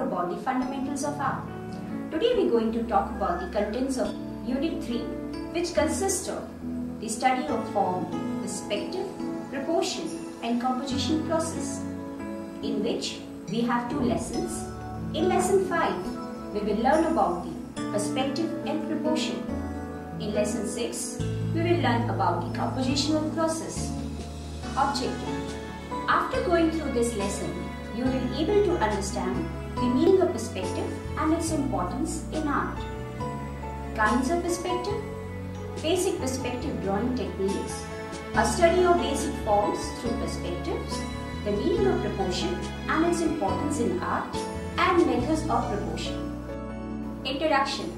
about the fundamentals of art. Today we are going to talk about the contents of Unit 3, which consists of the study of form, perspective, proportion and composition process, in which we have 2 lessons. In Lesson 5, we will learn about the perspective and proportion. In Lesson 6, we will learn about the compositional process. Objective. After going through this lesson, you will be able to understand the meaning of perspective and its importance in art. Kinds of perspective, basic perspective drawing techniques, a study of basic forms through perspectives, the meaning of proportion and its importance in art, and methods of proportion. Introduction.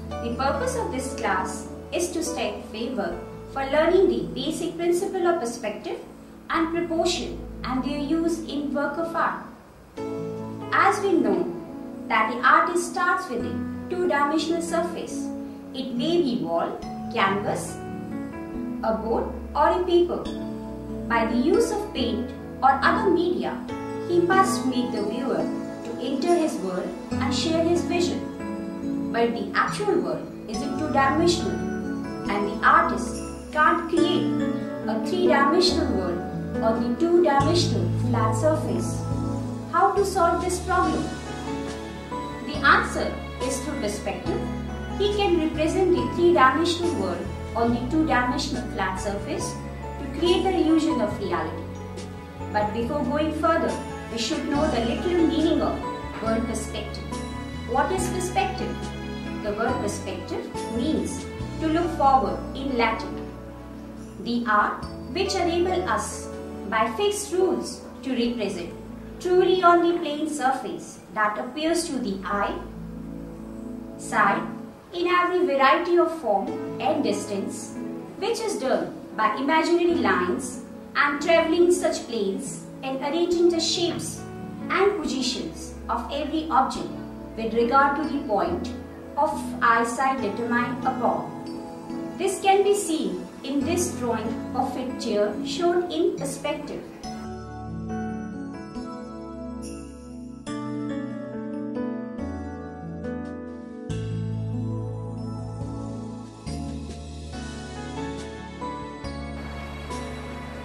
The purpose of this class is to set framework for learning the basic principle of perspective and proportion and their use in work of art. As we know that the artist starts with a 2-dimensional surface. It may be wall, canvas, a board or a paper. By the use of paint or other media, he must make the viewer to enter his world and share his vision. But the actual world is in 2-dimensional and the artist can't create a 3-dimensional world on the 2-dimensional flat surface. How to solve this problem? The answer is through perspective. He can represent the 3-dimensional world on the 2-dimensional flat surface to create the illusion of reality. But before going further, we should know the literal meaning of word perspective. What is perspective? The word perspective means to look forward in Latin. The art which enable us by fixed rules to represent truly on the plane surface that appears to the eye, side, in every variety of form and distance, which is done by imaginary lines and travelling such planes and arranging the shapes and positions of every object with regard to the point of eyesight determined above. This can be seen in this drawing of a chair shown in perspective.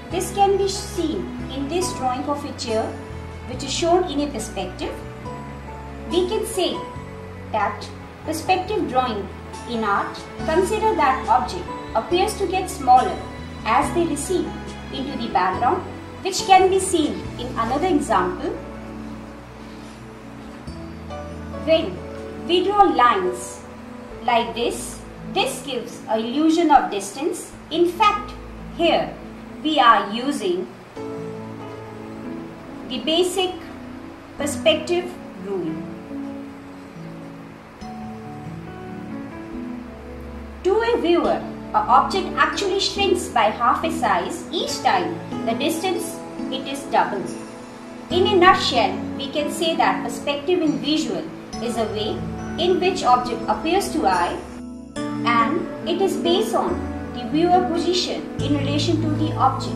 This can be seen in this drawing of a chair which is shown in a perspective. We can say that perspective drawing in art consider that object appears to get smaller as they recede into the background, which can be seen in another example. When we draw lines like this gives an illusion of distance. In fact, here we are using the basic perspective rule. To a viewer, an object actually shrinks by half a size each time the distance it is doubled. In a nutshell, we can say that perspective in visual is a way in which object appears to eye, and it is based on the viewer position in relation to the object.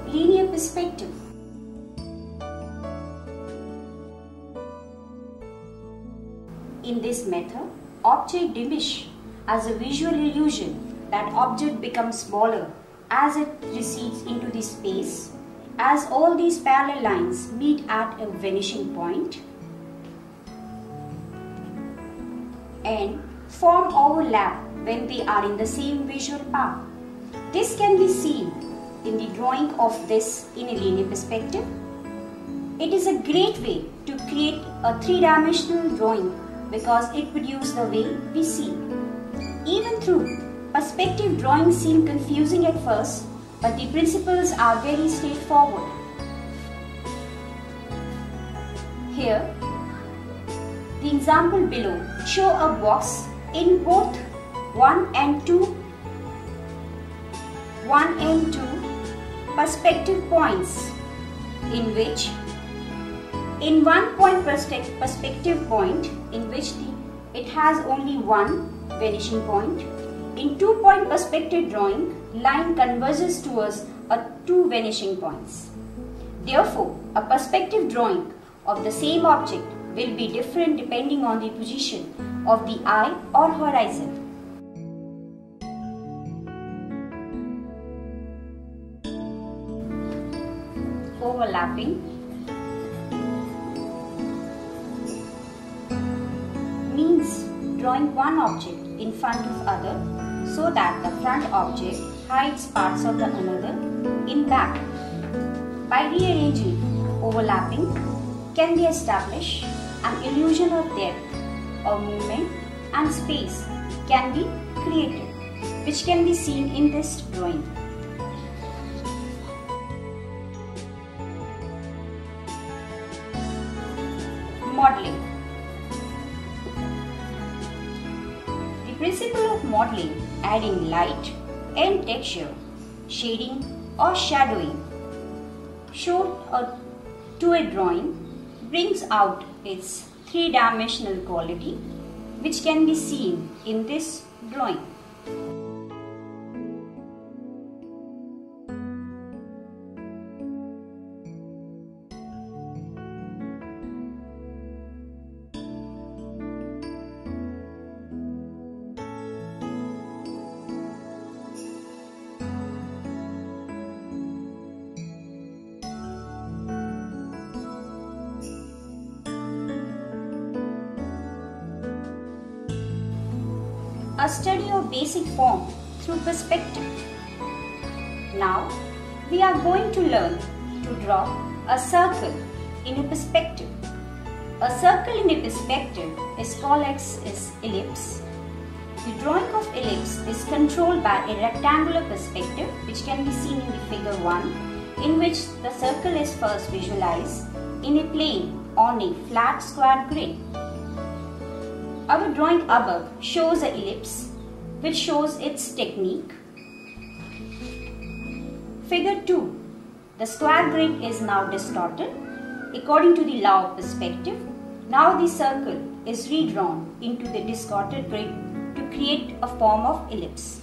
Linear perspective. In this method, object diminish as a visual illusion. That object becomes smaller as it recedes into the space, as all these parallel lines meet at a vanishing point and form overlap when they are in the same visual path. This can be seen in the drawing of this in a linear perspective. It is a great way to create a 3-dimensional drawing because it produces the way we see. Even through perspective drawings seem confusing at first, but the principles are very straightforward. Here, the example below show a box in both 1 and 2 1 and 2 perspective points, in which in 1 point perspective point in which it has only one vanishing point. In 2 point perspective drawing, line converges towards two vanishing points. Therefore, a perspective drawing of the same object will be different depending on the position of the eye or horizon. Overlapping means drawing one object in front of other so that the front object hides parts of the another in back. By rearranging overlapping can be established an illusion of depth or movement and space can be created, which can be seen in this drawing. Modeling. The principle of modeling, adding light and texture, shading or shadowing shown to a drawing, brings out its three-dimensional quality, which can be seen in this drawing. A study of basic form through perspective. Now, we are going to learn to draw a circle in a perspective. A circle in a perspective is called as ellipse. The drawing of ellipse is controlled by a rectangular perspective, which can be seen in the figure 1, in which the circle is first visualized in a plane on a flat square grid. Our drawing above shows an ellipse, which shows its technique. Figure 2. The square grid is now distorted according to the law of perspective. Now the circle is redrawn into the distorted grid to create a form of ellipse.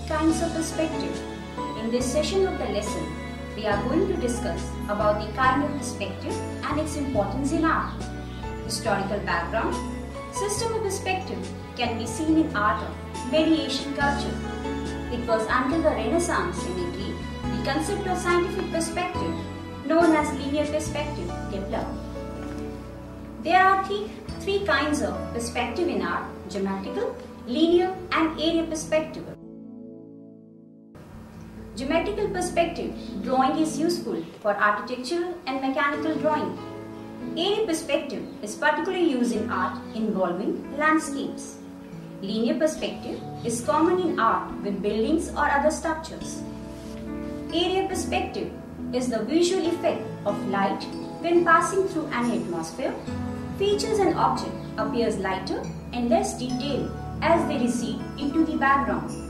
Kinds of perspective. In this session of the lesson, we are going to discuss about the kind of perspective and its importance in art. Historical background. System of perspective can be seen in art of many Asian culture. It was until the Renaissance in Italy, the concept of scientific perspective, known as linear perspective, developed. There are three kinds of perspective in art: geometrical, linear, and area perspective. Geometrical perspective drawing is useful for architectural and mechanical drawing. Area perspective is particularly used in art involving landscapes. Linear perspective is common in art with buildings or other structures. Area perspective is the visual effect of light when passing through an atmosphere. Features an object appears lighter and less detailed as they recede into the background.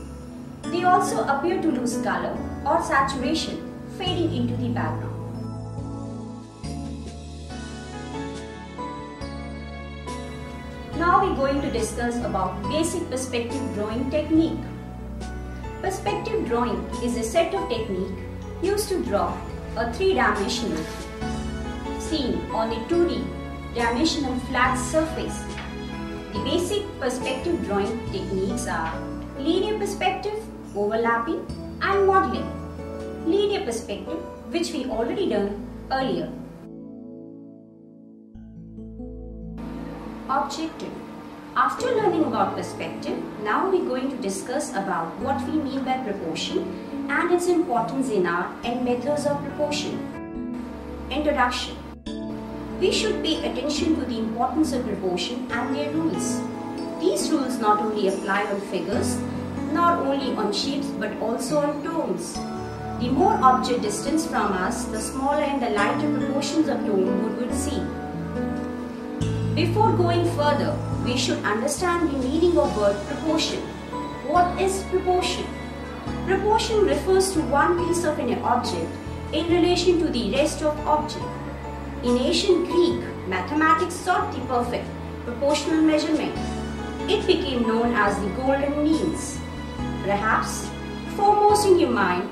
They also appear to lose color or saturation, fading into the background. Now we are going to discuss about basic perspective drawing technique. Perspective drawing is a set of technique used to draw a three-dimensional scene on a 2D dimensional flat surface. The basic perspective drawing techniques are linear perspective, overlapping, and modeling. Linear perspective, which we already done earlier. Objective. After learning about perspective, now we are going to discuss about what we mean by proportion and its importance in art and methods of proportion. Introduction. We should pay attention to the importance of proportion and their rules. The these rules not only apply on figures, not only on shapes but also on tones. The more object distance from us, the smaller and the lighter proportions of tone we would see. Before going further, we should understand the meaning of word proportion. What is proportion? Proportion refers to one piece of an object in relation to the rest of object. In ancient Greek, mathematics sought the perfect proportional measurement. It became known as the golden means. Perhaps foremost in your mind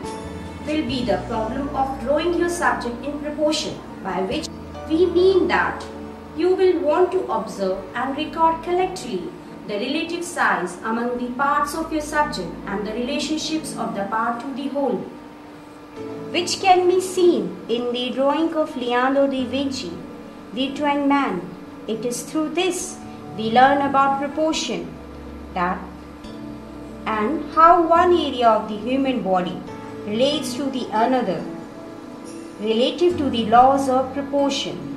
will be the problem of drawing your subject in proportion, by which we mean that you will want to observe and record collectively the relative size among the parts of your subject and the relationships of the part to the whole, which can be seen in the drawing of Leonardo da Vinci, the Twin Man. It is through this we learn about proportion, that and how one area of the human body relates to the another relative to the laws of proportion.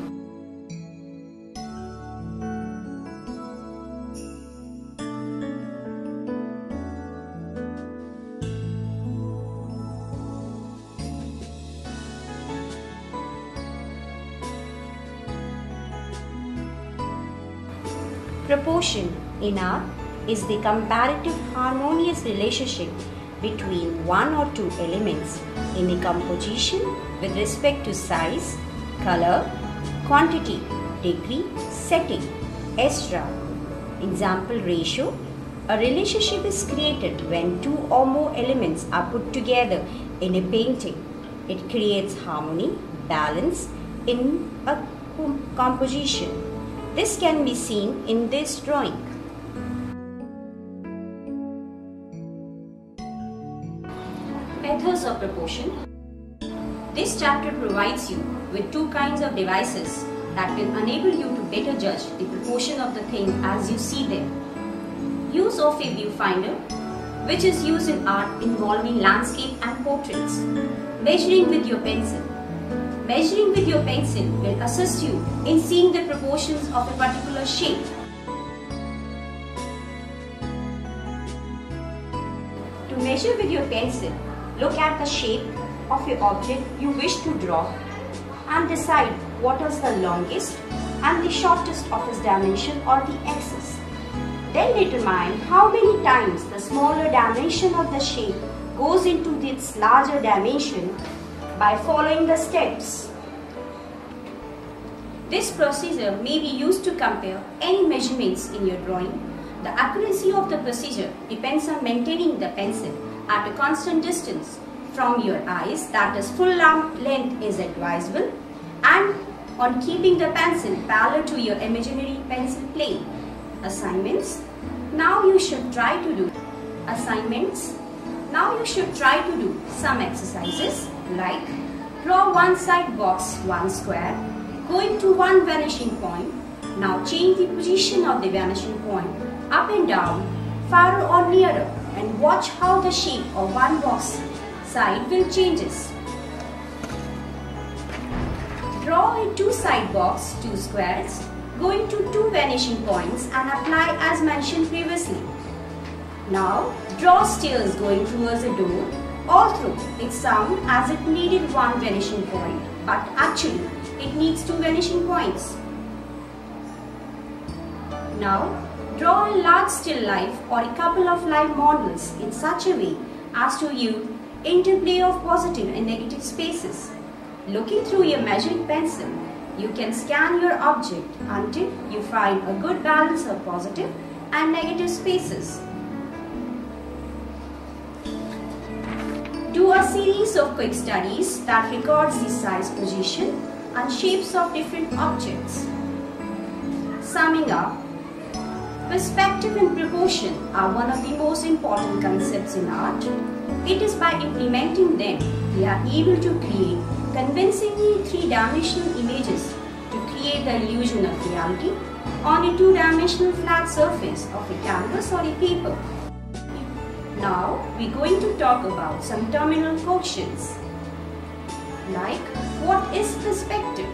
Proportion in art is the comparative harmonious relationship between one or two elements in a composition with respect to size, color, quantity, degree, setting, etc. Example ratio. A relationship is created when two or more elements are put together in a painting. It creates harmony, balance in a composition. This can be seen in this drawing. Methods of proportion. This chapter provides you with two kinds of devices that will enable you to better judge the proportion of the thing as you see them. Use of a viewfinder, which is used in art involving landscape and portraits. Measuring with your pencil. Measuring with your pencil will assist you in seeing the proportions of a particular shape. To measure with your pencil, look at the shape of your object you wish to draw and decide what is the longest and the shortest of its dimension or the axis. Then determine how many times the smaller dimension of the shape goes into its larger dimension by following the steps. This procedure may be used to compare any measurements in your drawing. The accuracy of the procedure depends on maintaining the pencil at a constant distance from your eyes, that is full arm length is advisable, and on keeping the pencil parallel to your imaginary pencil plane. Assignments. Now you should try to do some exercises like draw one side box, one square, going to one vanishing point. Now change the position of the vanishing point up and down, farther or nearer, and watch how the shape of one box side will changes. Draw a two side box, two squares, going to two vanishing points and apply as mentioned previously. Now draw stairs going towards a door. Although it sounds as it needed one vanishing point, but actually it needs two vanishing points. Now draw a large still life or a couple of live models in such a way as to use interplay of positive and negative spaces. Looking through your measuring pencil, you can scan your object until you find a good balance of positive and negative spaces. Do a series of quick studies that records the size, position and shapes of different objects. Summing up, perspective and proportion are one of the most important concepts in art. It is by implementing them we are able to create convincingly three-dimensional images to create the illusion of reality on a two-dimensional flat surface of a canvas or a paper. Now we're going to talk about some terminal questions like what is perspective?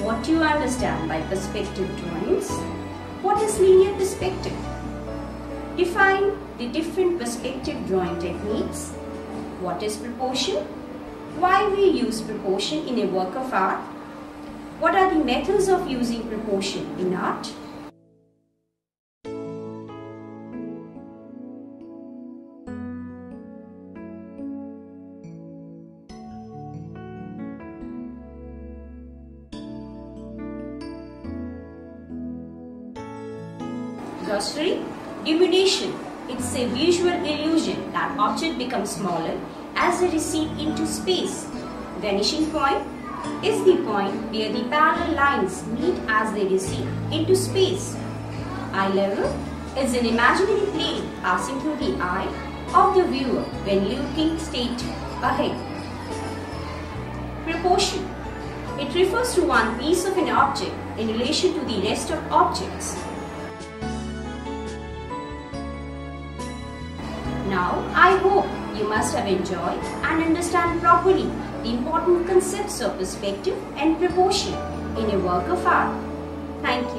What do you understand by perspective drawings? What is linear perspective? Define the different perspective drawing techniques. What is proportion? Why we use proportion in a work of art? What are the methods of using proportion in art? Glossary. Diminution. It's a visual illusion that object becomes smaller as they recede into space. Vanishing point is the point where the parallel lines meet as they recede into space. Eye level is an imaginary plane passing through the eye of the viewer when looking straight ahead. Proportion. It refers to one piece of an object in relation to the rest of objects. Now, I hope you must have enjoyed and understand properly the important concepts of perspective and proportion in a work of art. Thank you.